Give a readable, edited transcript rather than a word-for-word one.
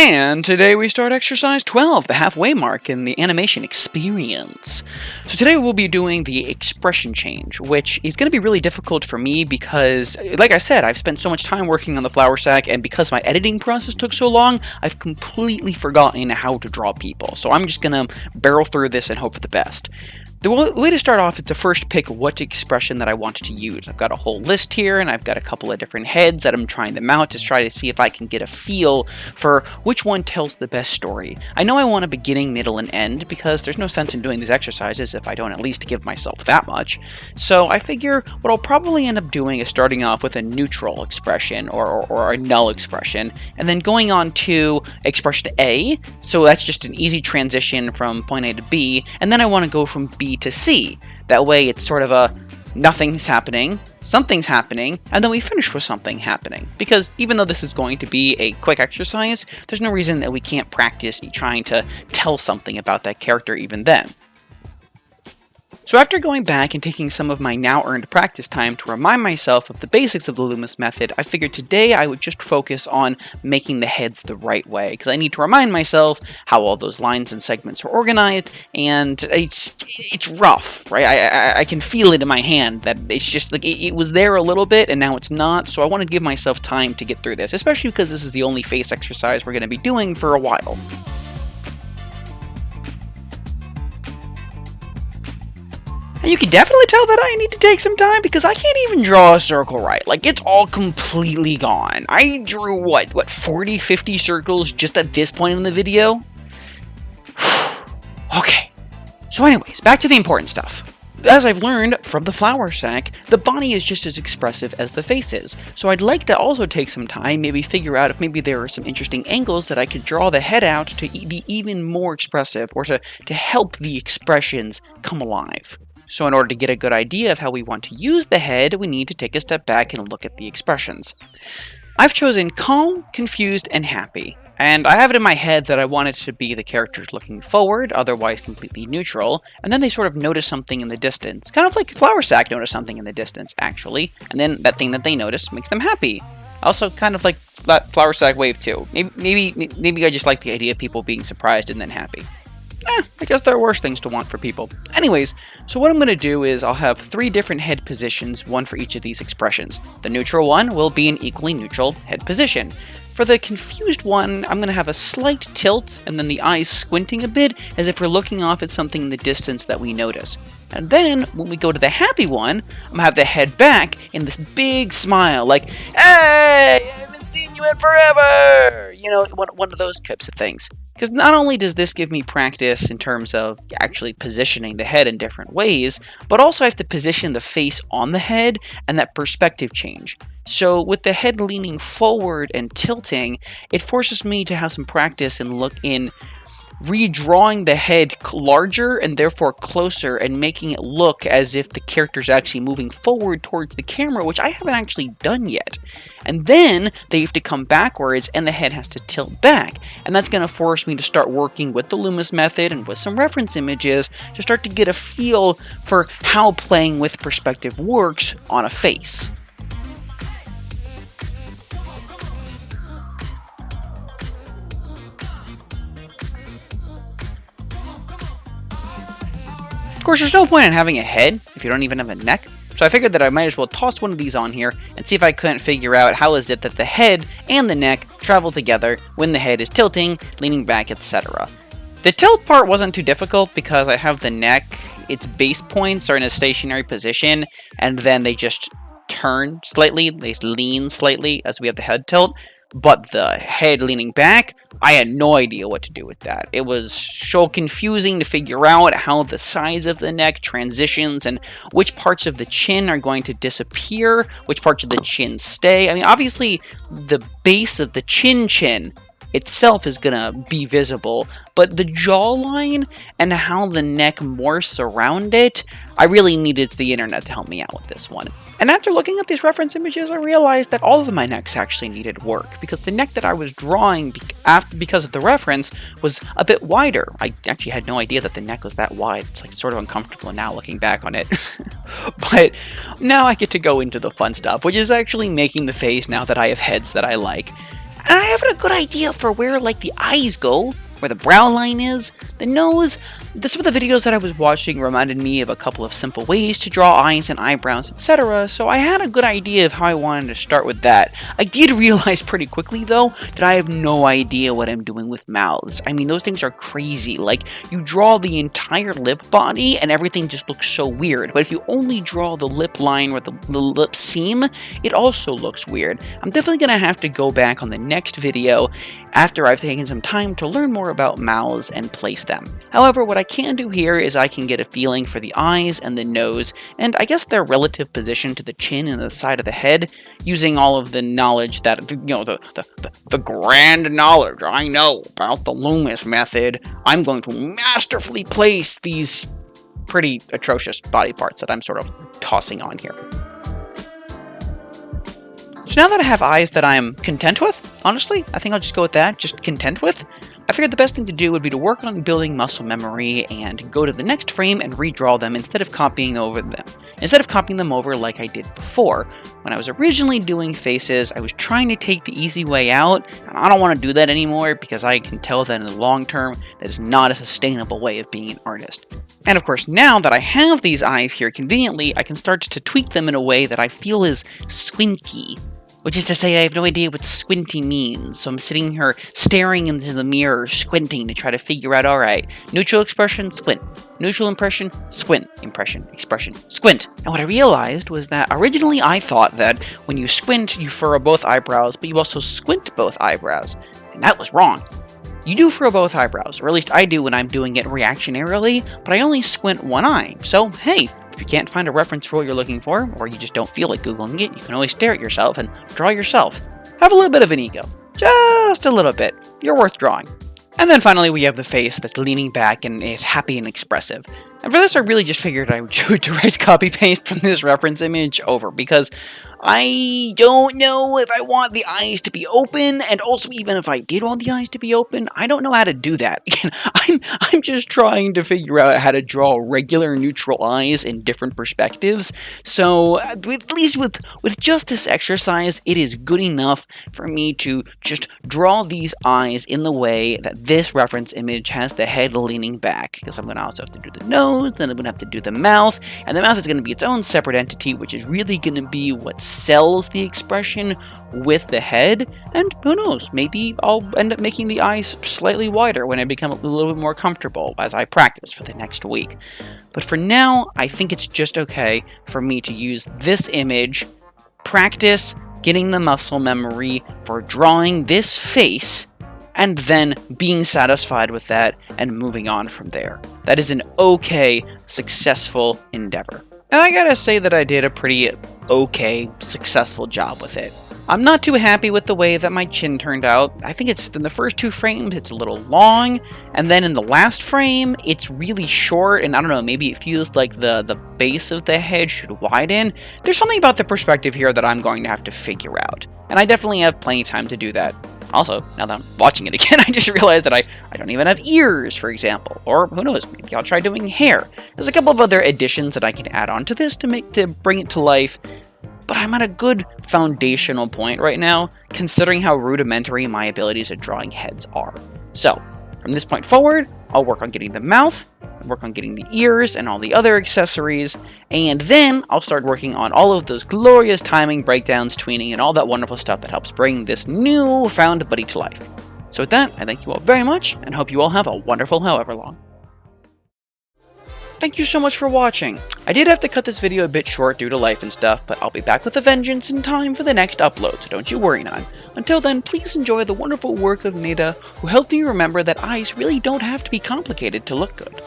And today we start exercise 12, the halfway mark in the animation experience. So today we'll be doing the expression change, which is going to be really difficult for me because, like I said, I've spent so much time working on the flour sack, and because my editing process took so long, I've completely forgotten how to draw people. So I'm just going to barrel through this and hope for the best. The way to start off is to first pick what expression that I want to use. I've got a whole list here, and I've got a couple of different heads that I'm trying to mount to try to see if I can get a feel for which one tells the best story. I know I want a beginning, middle, and end, because there's no sense in doing these exercises if I don't at least give myself that much. So I figure what I'll probably end up doing is starting off with a neutral expression, or a null expression, and then going on to expression A, so that's just an easy transition from point A to B, and then I want to go from B to C. That way it's sort of a nothing's happening, something's happening, and then we finish with something happening. Because even though this is going to be a quick exercise, there's no reason that we can't practice trying to tell something about that character even then. So after going back and taking some of my now earned practice time to remind myself of the basics of the Loomis method, I figured today I would just focus on making the heads the right way, because I need to remind myself how all those lines and segments are organized, and it's rough, right? I can feel it in my hand that it's just like it was there a little bit and now it's not, so I want to give myself time to get through this, especially because this is the only face exercise we're going to be doing for a while. And you can definitely tell that I need to take some time because I can't even draw a circle right. Like, it's all completely gone. I drew, what 40, 50 circles just at this point in the video? Okay. So anyways, back to the important stuff. As I've learned from the flour sack, the body is just as expressive as the face is. So I'd like to also take some time, maybe figure out if maybe there are some interesting angles that I could draw the head out to be even more expressive, or to help the expressions come alive. So in order to get a good idea of how we want to use the head, we need to take a step back and look at the expressions. I've chosen calm, confused, and happy. And I have it in my head that I want it to be the characters looking forward, otherwise completely neutral, and then they sort of notice something in the distance. Kind of like Flour Sack noticed something in the distance, actually, and then that thing that they notice makes them happy. Also, kind of like that Flour Sack wave too. Maybe I just like the idea of people being surprised and then happy. I guess there are worse things to want for people. Anyways, so what I'm going to do is I'll have 3 different head positions, one for each of these expressions. The neutral one will be an equally neutral head position. For the confused one, I'm going to have a slight tilt and then the eyes squinting a bit as if we're looking off at something in the distance that we notice. And then, when we go to the happy one, I'm going to have the head back in this big smile, like, "Hey, I haven't seen you in forever!" You know, one of those types of things. Because not only does this give me practice in terms of actually positioning the head in different ways, but also I have to position the face on the head and that perspective change. So with the head leaning forward and tilting, it forces me to have some practice and look in redrawing the head larger and therefore closer and making it look as if the character's actually moving forward towards the camera, which I haven't actually done yet. And then they have to come backwards and the head has to tilt back. And that's going to force me to start working with the Loomis method and with some reference images to start to get a feel for how playing with perspective works on a face. Of course, there's no point in having a head if you don't even have a neck, so I figured that I might as well toss one of these on here and see if I couldn't figure out how is it that the head and the neck travel together when the head is tilting, leaning back, etc. The tilt part wasn't too difficult because I have the neck, its base points are in a stationary position, and then they just turn slightly, they lean slightly as we have the head tilt. But the head leaning back, I had no idea what to do with that. It was so confusing to figure out how the sides of the neck transitions and which parts of the chin are going to disappear, which parts of the chin stay. I mean, obviously, the base of the chin itself is going to be visible, but the jawline and how the neck morphs around it, I really needed the internet to help me out with this one. And after looking at these reference images, I realized that all of my necks actually needed work, because the neck that I was drawing because of the reference was a bit wider. I actually had no idea that the neck was that wide. It's like sort of uncomfortable now looking back on it. But now I get to go into the fun stuff, which is actually making the face now that I have heads that I like. And I have a good idea for where like the eyes go, where the brow line is, the nose. Some of the videos that I was watching reminded me of a couple of simple ways to draw eyes and eyebrows, etc. So I had a good idea of how I wanted to start with that. I did realize pretty quickly though that I have no idea what I'm doing with mouths. I mean, those things are crazy. Like, you draw the entire lip body and everything just looks so weird. But if you only draw the lip line or the lip seam, it also looks weird. I'm definitely going to have to go back on the next video after I've taken some time to learn more about mouths and place them. However, what I can do here is I can get a feeling for the eyes and the nose, and I guess their relative position to the chin and the side of the head, using all of the knowledge that, you know, the grand knowledge I know about the Loomis method. I'm going to masterfully place these pretty atrocious body parts that I'm sort of tossing on here. So now that I have eyes that I'm content with, honestly, I think I'll just go with that, just content with. I figured the best thing to do would be to work on building muscle memory and go to the next frame and redraw them instead of copying them over like I did before. When I was originally doing faces, I was trying to take the easy way out, and I don't want to do that anymore because I can tell that in the long term, that is not a sustainable way of being an artist. And of course, now that I have these eyes here conveniently, I can start to tweak them in a way that I feel is squinty. Which is to say, I have no idea what squinty means, so I'm sitting here staring into the mirror, squinting to try to figure out, alright, neutral expression, squint. Neutral impression, squint. Impression, expression, squint. And what I realized was that originally I thought that when you squint, you furrow both eyebrows, but you also squint both eyebrows. And that was wrong. You do furrow both eyebrows, or at least I do when I'm doing it reactionarily, but I only squint one eye. So, hey, if you can't find a reference for what you're looking for, or you just don't feel like Googling it, you can always stare at yourself and draw yourself. Have a little bit of an ego. Just a little bit. You're worth drawing. And then finally we have the face that's leaning back and it's happy and expressive. And for this I really just figured I would do a direct copy-paste from this reference image over, because I don't know if I want the eyes to be open, and also even if I did want the eyes to be open, I don't know how to do that. Again, I'm just trying to figure out how to draw regular neutral eyes in different perspectives, so at least with just this exercise, it is good enough for me to just draw these eyes in the way that this reference image has the head leaning back, because I'm going to also have to do the nose, then I'm going to have to do the mouth, and the mouth is going to be its own separate entity, which is really going to be what sells the expression with the head, and who knows, maybe I'll end up making the eyes slightly wider when I become a little bit more comfortable as I practice for the next week. But for now, I think it's just okay for me to use this image, practice getting the muscle memory for drawing this face, and then being satisfied with that and moving on from there. That is an okay, successful endeavor. And I gotta say that I did a pretty okay, successful job with it. I'm not too happy with the way that my chin turned out. I think it's in the first two frames, it's a little long, and then in the last frame, it's really short, and I don't know, maybe it feels like the base of the head should widen. There's something about the perspective here that I'm going to have to figure out, and I definitely have plenty of time to do that. Also, now that I'm watching it again, I just realized that I don't even have ears, for example. Or, who knows, maybe I'll try doing hair. There's a couple of other additions that I can add on to this to bring it to life. But I'm at a good foundational point right now, considering how rudimentary my abilities at drawing heads are. So, from this point forward, I'll work on getting the mouth, work on getting the ears and all the other accessories, and then I'll start working on all of those glorious timing, breakdowns, tweening, and all that wonderful stuff that helps bring this new found buddy to life. So with that, I thank you all very much, and hope you all have a wonderful however long. Thank you so much for watching. I did have to cut this video a bit short due to life and stuff, but I'll be back with a vengeance in time for the next upload, so don't you worry, Nan. Until then, please enjoy the wonderful work of Neda, who helped me remember that eyes really don't have to be complicated to look good.